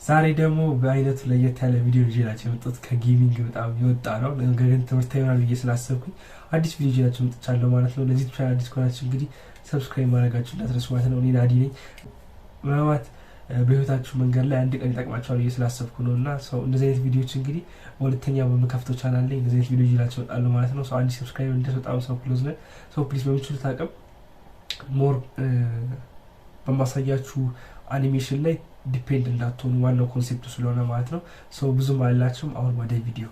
ዛሬ ደግሞ በአይነቱ ለየት ያለ ቪዲዮ ይዤላችሁ የመጣሁት ከጌሚንግ በጣም የወጣ ነው። ነገር ግን ትምህርታዊ ይሆናል ብዬ ስላሰብኩኝ አዲስ ቪዲዮ ይዤላችሁ መጥቻለሁ ማለት ነው። ለዚህ ቻናል አዲስ ከሆናችሁ እንግዲህ ሰብስክራይብ ማድረጋችሁ እንዳትረሱ ማለት ነው። እኔ ናዲ ነኝ። ምናልባት በህይወታችሁ መንገድ ላይ አንድ ቀን ይጠቅማችኋል ብዬ ስላሰብኩ ነውና ሰው እንደዚህ አይነት ቪዲዮዎች እንግዲህ ሁለተኛ በመከፍተው ቻናል ላይ እንደዚህ አይነት ቪዲዮ ይዤላችሁ እመጣለሁ ማለት ነው። ሰው አንድ ሰብስክራይብ እንደሰጣው ሰው ክሎዝ ነው። ሰው ፕሊዝ በምትችሉት አቅም ሞር በማሳያችሁ አኒሜሽን ላይ ዲፔንድ እንዳትሆኑ ዋናው ኮንሴፕቱ ስለሆነ ማለት ነው። ሰው ብዙም አላችሁም። አሁን ወደ ቪዲዮ።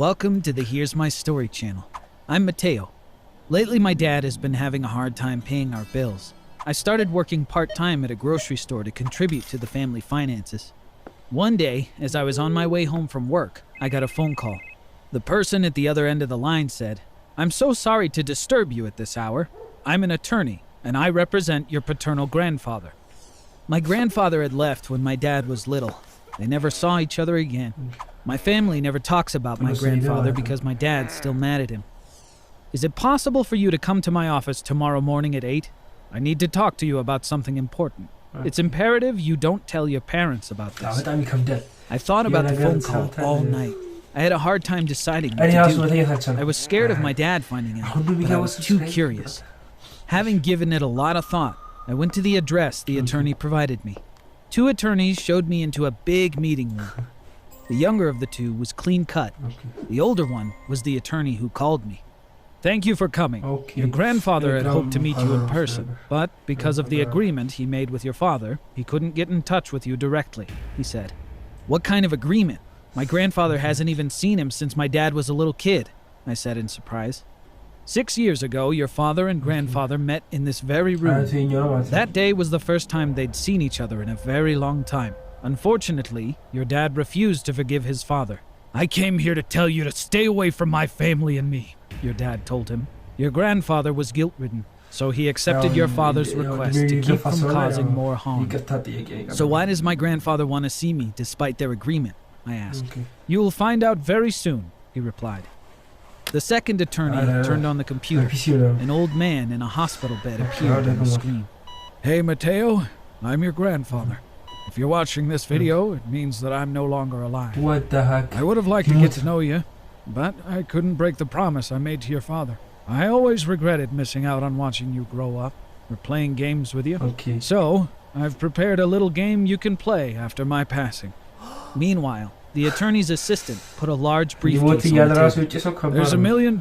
Welcome to the Here's My Story channel. I'm Mateo. Lately my dad has been having a hard time paying our bills. I started working part-time at a grocery store to contribute to the family finances. One day, as I was on my way home from work, I got a phone call. The person at the other end of the line said, "I'm so sorry to disturb you at this hour. I'm an attorney, and I represent your paternal grandfather." My grandfather had left when my dad was little. They never saw each other again. My family never talks about my grandfather because my dad's still mad at him. Is it possible for you to come to my office tomorrow morning at 8? I need to talk to you about something important. It's imperative you don't tell your parents about this. I thought about the phone call all night. I had a hard time deciding what to do. I was scared of my dad finding out, but I was too curious. Having given it a lot of thought, I went to the address the attorney provided me. Two attorneys showed me into a big meeting room. The younger of the two was clean-cut. The older one was the attorney who called me. "Thank you for coming. Your grandfather had hoped to meet you in person, but because of the agreement he made with your father, he couldn't get in touch with you directly," he said. "What kind of agreement? My grandfather hasn't even seen him since my dad was a little kid," I said in surprise. 6 years ago, your father and grandfather met in this very room. That day was the first time they'd seen each other in a very long time. Unfortunately, your dad refused to forgive his father. "I came here to tell you to stay away from my family and me," your dad told him. Your grandfather was guilt-ridden, so he accepted your father's request to keep from causing more harm. "So why does my grandfather want to see me despite their agreement?" I asked. "You will find out very soon," he replied. The second attorney turned on the computer. An old man in a hospital bed appeared on the screen. "Hey, Mateo, I'm your grandfather. If you're watching this video, it means that I'm no longer alive. What the heck? I would have liked to get to know you, but I couldn't break the promise I made to your father. I always regretted missing out on watching you grow up or playing games with you. So, I've prepared a little game you can play after my passing." Meanwhile, the attorney's assistant put a large briefcase on the table. "There's $1 million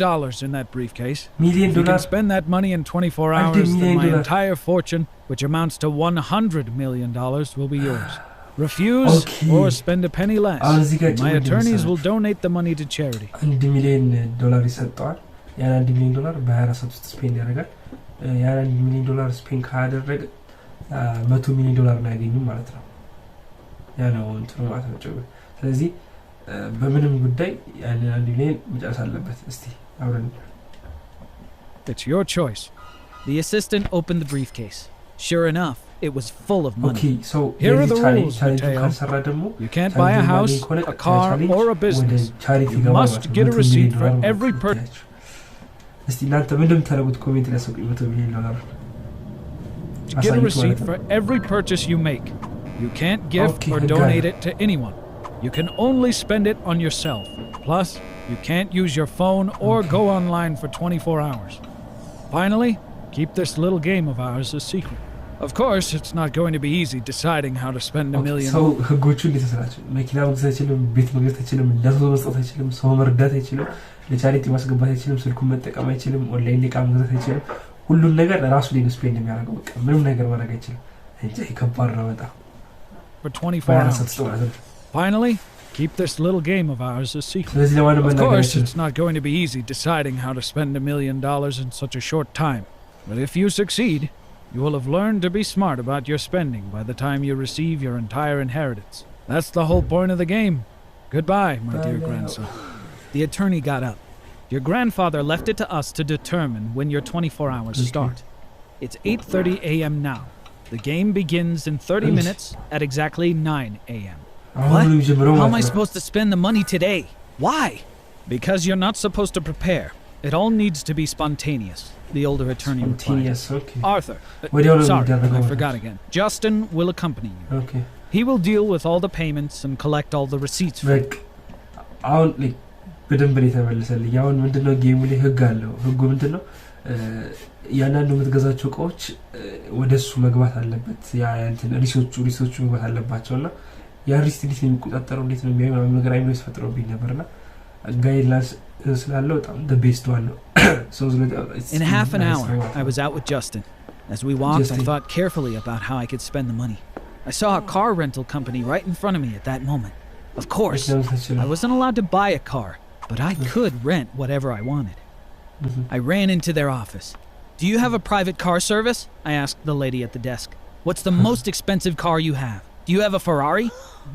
in that briefcase. If you can spend that money in 24 hours, then my entire fortune, which amounts to $100 million, will be yours. Refuse or spend a penny less. My attorneys will donate the money to charity." $1 million ይሰጣል። ያን $1 million በ24 ሰዓት ውስጥ ስፔንድ ያደርጋል። ያን $1 million ስፔንድ ካደረገ $100 million ነው ያገኙ ማለት ነው። ያ ነው እንትኑ ማለት ነው። ስለዚህ በምንም ጉዳይ ያን $1 million መጨረስ አለበት። እስቲ አብረን። "It's your choice." The assistant opened the briefcase. Sure enough, it was full of money. Okay, so "Here are the rules, Mateo. You can't buy a house, a car, or a business. You must get a receipt for every purchase." እስቲ እናንተ ምንድነው ታረጉት? ኮሜንት ላይ ሰው $100 million get a receipt for every purchase you make. You can't gift or donate it to anyone. You can only spend it on yourself. Plus, you can't use your phone or go online for 24 hours. Finally, keep this little game of ours a secret. Of course, it's not going to be easy deciding how to spend $1 million. So, ህጎቹ እንዴት ተሰራቸው? መኪና መግዛት አይችልም፣ ቤት መግዛት አይችልም፣ ለሰው መስጠት አይችልም፣ ሰው መርዳት አይችልም፣ ለቻሪቲ ማስገባት አይችልም፣ ስልኩን መጠቀም አይችልም፣ ኦንላይን ዕቃ መግዛት አይችልም። ሁሉን ነገር ራሱ ላይ ነው ስፔንድ የሚያደርገው። በቃ ምንም ነገር ማድረግ አይችልም። እንጂ ከባድ ነው በጣም። For 24 hours. Finally, keep this little game of ours a secret. Of course, it's not going to be easy deciding how to spend $1 million in such a short time. But if you succeed, you will have learned to be smart about your spending by the time you receive your entire inheritance. That's the whole point of the game. Goodbye, my dear grandson. The attorney got up. Your grandfather left it to us to determine when your 24 hours start. It's 8:30 a.m. now. The game begins in 30 minutes at exactly 9 a.m. What? How am I supposed to spend the money today? Why? Because you're not supposed to prepare. It all needs to be spontaneous. The older attorney replied. Okay. "Arthur, sorry, I forgot again. Justin will accompany you." Okay. He will deal with all the payments and collect all the receipts. Like, አሁን like በደንብ ነው የተመለሰልኝ። አሁን ምንድነው ጌሙ ላይ ህግ አለው። ህጉ ምንድነው? ያንዳንዱ የምትገዛቸው እቃዎች ወደሱ መግባት አለበት። ያ እንትን ሪሶቹ መግባት አለባቸውና ያ ሪስት እንዴት ነው የሚቆጣጠረው እንዴት ነው የሚያየው ምናምን ነገር አይምሮ ይፈጥረውብኝ ነበርና ጋይድላይንስ ስላለው በጣም the best one ነው። So in half an hour I was out with Justin. As we walked, I thought carefully about how I could spend the money. I saw a car rental company right in front of me at that moment. Of course, I wasn't allowed to buy a car, but I could rent whatever I wanted. I ran into their office. Do you have a private car service? I asked the lady at the desk. What's the most expensive car you have? Do you have a Ferrari?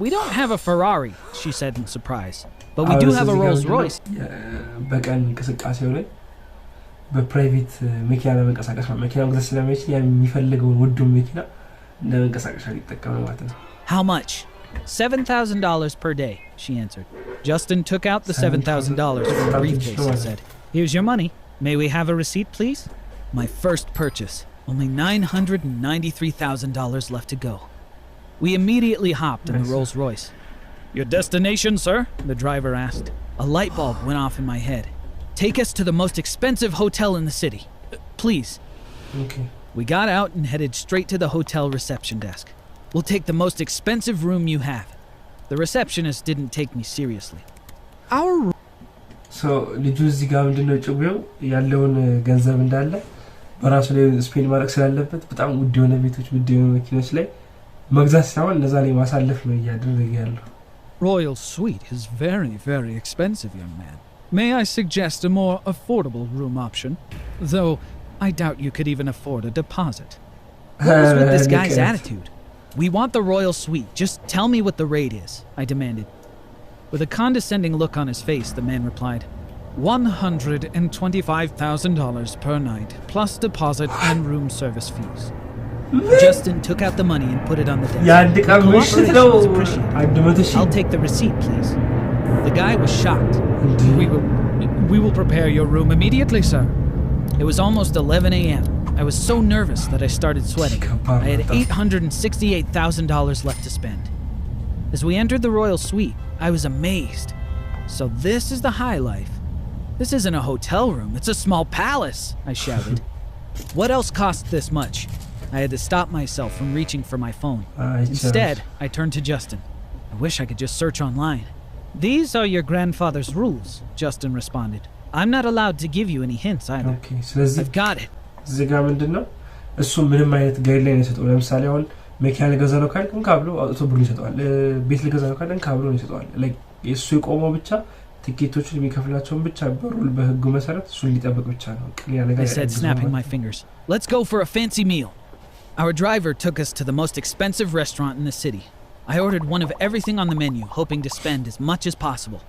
We don't have a Ferrari, she said in surprise. But we do have a Rolls Royce. በቀን እንቅስቃሴው ላይ በፕራይቬት መኪና ለመንቀሳቀስ መኪና መግዛት ስለማይችል የሚፈልገውን ውዱን መኪና ለመንቀሳቀሻ ሊጠቀም ማለት ነው። How much? $7,000 per day, she answered. Justin took out the $7,000 from the briefcase and said, "Here's your money. May we have a receipt, please?" My first purchase. Only $993,000 left to go. We immediately hopped in the Rolls Royce. Your destination, sir? The driver asked. A light bulb went off in my head. Take us to the most expensive hotel in the city. Please. Okay. We got out and headed straight to the hotel reception desk. We'll take the most expensive room you have. The receptionist didn't take me seriously. Our room. So, ልጁ እዚህ ጋር ምንድነው ጭውው ያለውን ገንዘብ እንዳለ በራሱ ላይ ስፔን ማድረግ ስላለበት በጣም ውድ የሆነ ቤቶች ውድ የሆነ መኪኖች ላይ መግዛት ሳይሆን ለዛ ላይ ማሳለፍ ነው እያደረገ ያለው። Royal Suite is very, very expensive, young man. May I suggest a more affordable room option? Though, I doubt you could even afford a deposit. What was with this guy's attitude? We want the Royal Suite. Just tell me what the rate is, I demanded. With a condescending look on his face, the man replied, $125,000 per night, plus deposit and room service fees. Justin took out the money and put it on the desk. I'll take the receipt, please. The guy was shocked. We will prepare your room immediately, sir. It was almost 11 a.m. I was so nervous that I started sweating. I had $868,000 left to spend. As we entered the Royal Suite, I was amazed. So this is the high life. This isn't a hotel room, it's a small palace, I shouted. What else cost this much? I had to stop myself from reaching for my phone. Instead, I turned to Justin. I wish I could just search online. These are your grandfather's rules, Justin responded. I'm not allowed to give you any hints either. Okay, so I've got it. እዚህ ጋር ምንድነው እሱ ምንም አይነት ጋይድላይን ይሰጣል። ለምሳሌ አሁን መኪና ለገዛ ነው ካል እንካብሎ አውቶ ብሎ ይሰጣል። ቤት ለገዛ ነው ካል እንካብሎ ይሰጣል። ላይክ እሱ የቆመው ብቻ ቲኬቶችን የሚከፍላቸውን ብቻ በሩል በህጉ መሰረት እሱ ሊጠብቅ ብቻ ነው። ሌላ ነገር I said, snapping my fingers. Let's go for a fancy meal. Our driver took us to the most expensive restaurant in the city. I ordered one of everything on the menu, hoping to spend as much as possible.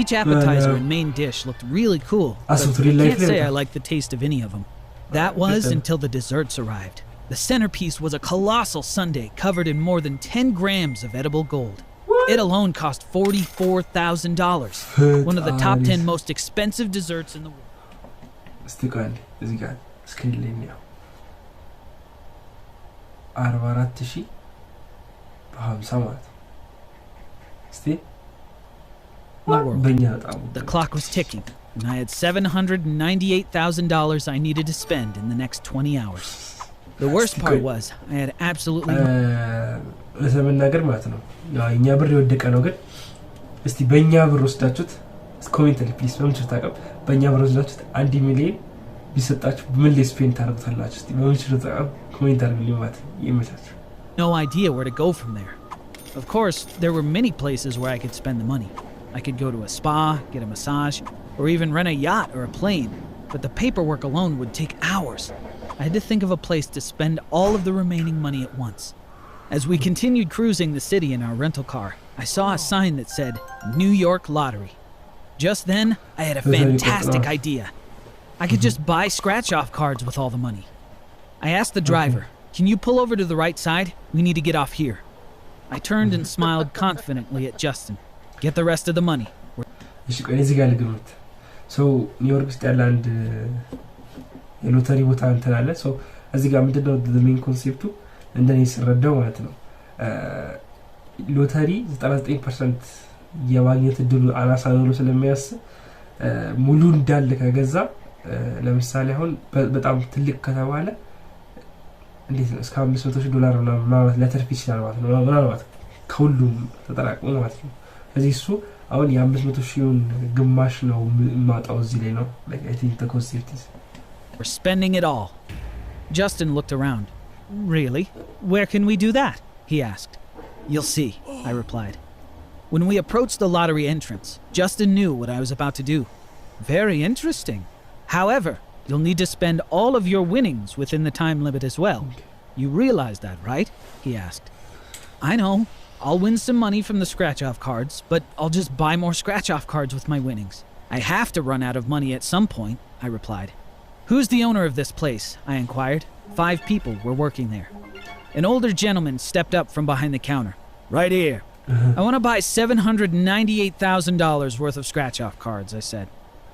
Each appetizer and main dish looked really cool, but I can't say I liked the taste of any of them. That was until the desserts arrived. The centerpiece was a colossal sundae covered in more than 10 grams of edible gold. It alone cost $44,000. One of the top 10 most expensive desserts in the world. Stick on, is it? Screen line. 44,000 በ50 ማለት ነው። እስቲ The clock was ticking, and I had $798,000 I needed to spend in the next 20 hours. The worst part was I had absolutely ለሰመናገር ማለት ነው። ያው እኛ ብር የወደቀ ነው ግን እስቲ በእኛ ብር ወስዳችሁት ኮሜንት ላይ ፕሊዝ በምትችሉት ታቀም በእኛ ብር ወስዳችሁት 1 ሚሊዮን ቢሰጣችሁ ምን ለስፔን ታረጋታላችሁ? እስቲ በምትችሉት ታቀም ኮሜንት አድርጉልኝ ማለት ይመቻችሁ። No idea where to go from there. Of course, there were many places where I could spend the money. I could go to a spa, get a massage, or even rent a yacht or a plane, but the paperwork alone would take hours. I had to think of a place to spend all of the remaining money at once. As we continued cruising the city in our rental car, I saw a sign that said, New York Lottery. Just then, I had a fantastic idea. I could just buy scratch-off cards with all the money. I asked the driver, can you pull over to the right side? We need to get off here. I turned and smiled confidently at Justin. Get the rest of the money. So, New York ውስጥ ያለ አንድ የሎተሪ ቦታ እንትን አለ። So, እዚህ ጋር ምንድነው the main concept እንደኔ ሲረዳው ማለት ነው ሎተሪ 99% የማግኘት እድሉ አናሳ ነው ስለሚያስብ ሙሉ እንዳለ ከገዛ ለምሳሌ አሁን በጣም ትልቅ ከተባለ እንዴት ነው እስከ $500 ምናምን ለተርፍ ይችላል ማለት ነው ምናልባት ከሁሉም ተጠራቅሞ ማለት ነው ስለዚህ እሱ አሁን የ500,000 ግማሽ ነው ማጣው እዚህ ላይ ነው like I think the concept is we're spending it all. Justin looked around. Really? Where can we do that? He asked. You'll see, I replied. When we approached the lottery entrance, Justin knew what I was about to do. Very interesting. However, you'll need to spend all of your winnings within the time limit as well. You realize that, right? He asked. I know. I'll win some money from the scratch-off cards, but I'll just buy more scratch-off cards with my winnings. I have to run out of money at some point, I replied. Who's the owner of this place? I inquired. 5 people were working there. An older gentleman stepped up from behind the counter. Right here. I want to buy $798,000 worth of scratch-off cards, I said.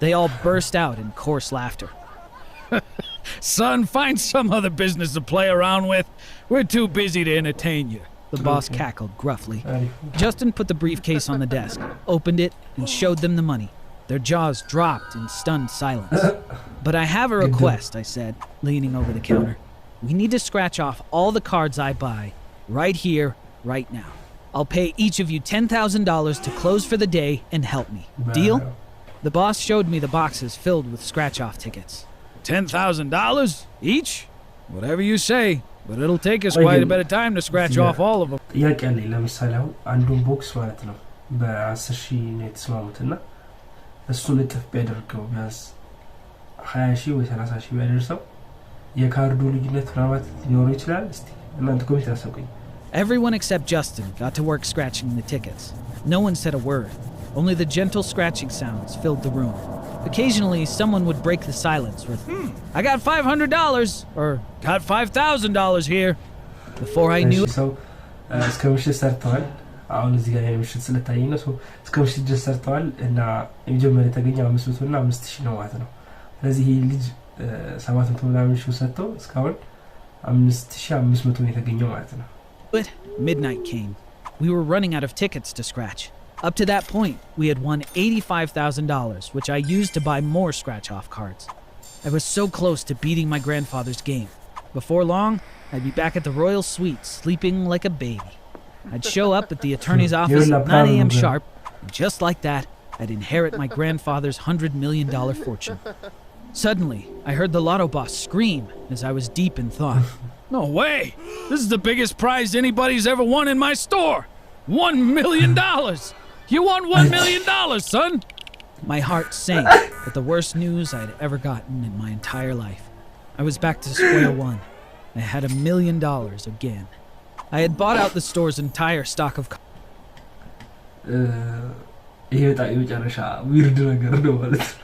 They all burst out in coarse laughter. Son, find some other business to play around with. We're too busy to entertain you. The boss cackled gruffly. Justin put the briefcase on the desk, opened it, and showed them the money. Their jaws dropped in stunned silence. But I have a request, I said, leaning over the counter. We need to scratch off all the cards I buy, right here, right now. I'll pay each of you $10,000 to close for the day and help me. Deal? The boss showed me the boxes filled with scratch-off tickets. $10,000 each? Whatever you say, but it'll take us quite a bit of time to scratch off all of them. ያቀለ ለምሳሌ አሁን አንዱን ቦክስ ማለት ነው በ10,000 ነው የተስማሙትና እሱን እጥፍ ቢያደርገው ቢያንስ 20,000 ወይ 30,000 ቢያደርሰው የካርዱ ልዩነት ምናልባት ሊኖር ይችላል እስቲ እናንተ ኮሜንት አሳውቁኝ Everyone except Justin got to work scratching the tickets. No one said a word. Only the gentle scratching sounds filled the room. Occasionally, someone would break the silence with, I got $500, or got $5,000 here. Before I knew it... So, እስከ ምሽት ሰርተዋል አሁን እዚህ ጋር የምሽት ስለታየኝ ነው እስከ ምሽት ድረስ ሰርተዋል እና የመጀመሪያ የተገኘው 500 እና 5,000 ነው ማለት ነው ስለዚህ ይሄ ልጅ 700 ምናምን ሺህ ሰጥተው እስካሁን 5,500 ነው የተገኘው ማለት ነው But midnight came. We were running out of tickets to scratch. Up to that point, we had won $85,000, which I used to buy more scratch-off cards. I was so close to beating my grandfather's game. Before long, I'd be back at the royal suite, sleeping like a baby. I'd show up at the attorney's office at 9 a.m. sharp, and just like that, I'd inherit my grandfather's $100 million fortune. Suddenly, I heard the lotto boss scream as I was deep in thought. No way! This is the biggest prize anybody's ever won in my store! $1 million! You won $1 million, son! My heart sank at the worst news I'd ever gotten in my entire life. I was back to square one. I had $1 million again. I had bought out the store's entire stock of ይሄ በጣም የመጨረሻ ዊርድ ነገር ነው ማለት ነው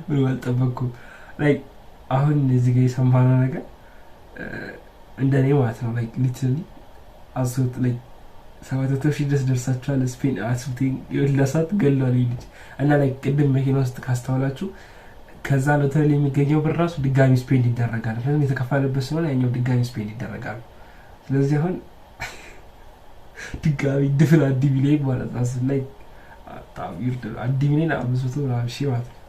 ምን አልጠበኩም ላይክ አሁን እዚህ ጋር የሰማነው ነገር እንደኔ ማለት ነው ላይክ ሊትራሊ አዞት ላይክ 700,000 ድረስ ደርሳችኋል ስፔን አስቡቲንግ ይወላሳት ገሏል ይልጅ እና ላይክ ቅድም መኪና ውስጥ ካስተዋላችሁ ከዛ ሎተሪ የሚገኘው ብር ራሱ ድጋሚ ስፔንድ ይደረጋል ምክንያቱም የተከፋለበት ስለሆነ ያኛው ድጋሚ ስፔንድ ይደረጋል ስለዚህ አሁን ድጋሚ ድፍን አንድ ሚሊዮን ማለት ነው ላይክ በጣም ይርድ አንድ ሚሊዮን 500 ምናምን ሺህ ማለት ነው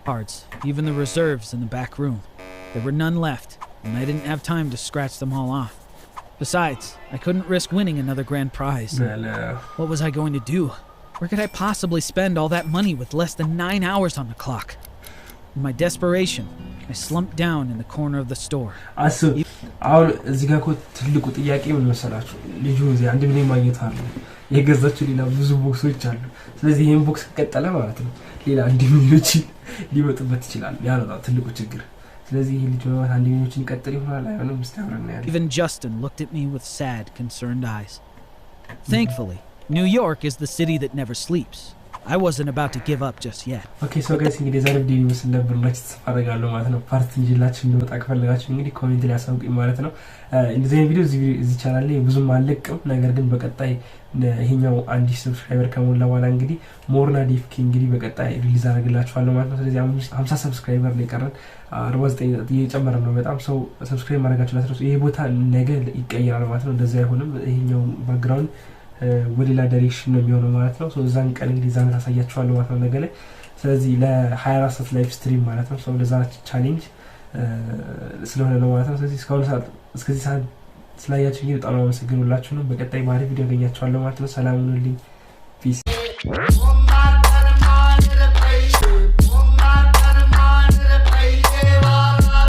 cards, even the reserves in the back room. There were none left, and I didn't have time to scratch them all off. Besides, I couldn't risk winning another grand prize. What was I going to do? Where could I possibly spend all that money with less than 9 hours on the clock? In my desperation, I slumped down in the corner of the store. አሁን እዚህ ጋር እኮ ትልቁ ጥያቄ ምን መሰላችሁ ልጁ እዚህ አንድ ሚሊዮን ማግኘት አለ የገዛችው ሌላ ብዙ ቦክሶች አሉ ስለዚህ ይሄን ቦክስ ከቀጠለ ማለት ነው ሌላ አንድ ሚሊዮን ሊመጣበት ይችላል ያ ነው ትልቁ ችግር ስለዚህ ይሄ ልጅ ማለት አንድ ሚሊዮን ይቀጥል ይሆናል አይሆንም ምስተምረና ያለ Even Justin looked at me with sad concerned eyes. Thankfully, New York is the city that never sleeps. I wasn't about to give up just yet. Okay, so guys, እንግዲህ ዛሬ ቪዲዮ ይመስል ነበር ማለት ተፋረጋለሁ ማለት ነው። ፓርት እንጅላችሁ እንደወጣ ከፈለጋችሁ እንግዲህ ኮሜንት ላይ አሳውቁኝ ማለት ነው። እንደዚህ ቪዲዮ እዚህ ቻናል ላይ ብዙም አልለቅም፣ ነገር ግን በቀጣይ ይሄኛው 1000 ሰብስክራይበር ከሞላ በኋላ እንግዲህ ሞርና ዲፍኪ እንግዲህ በቀጣይ ሪሊዝ አደርግላችኋለሁ ማለት ነው። ስለዚህ 50 ሰብስክራይበር ላይ ቀረን 49 እየጨመረ ነው በጣም ሰው ሰብስክራይብ ማድረጋችሁ ላትረሱ። ይሄ ቦታ ነገ ይቀየራል ማለት ነው። እንደዛ አይሆንም። ይሄኛው ባክግራውንድ ወደላ ዳይሬክሽን ነው የሚሆነው ማለት ነው። ሶ ዛን ቀን እንግዲህ ዛን ታሳያችኋለሁ ማለት ነው ነገ ላይ። ስለዚህ ለ24 ሰዓት ላይቭ ስትሪም ማለት ነው። ሶ ለዛ ቻሌንጅ ስለሆነ ነው ማለት ነው። ስለዚህ እስከዚህ ሰዓት ስላያችሁ እንግዲህ በጣም አመሰግናለሁ። በቀጣይ ባሪ ቪዲዮ ያገኛችኋለሁ ማለት ነው። ሰላም ሁኑልኝ። ፒስ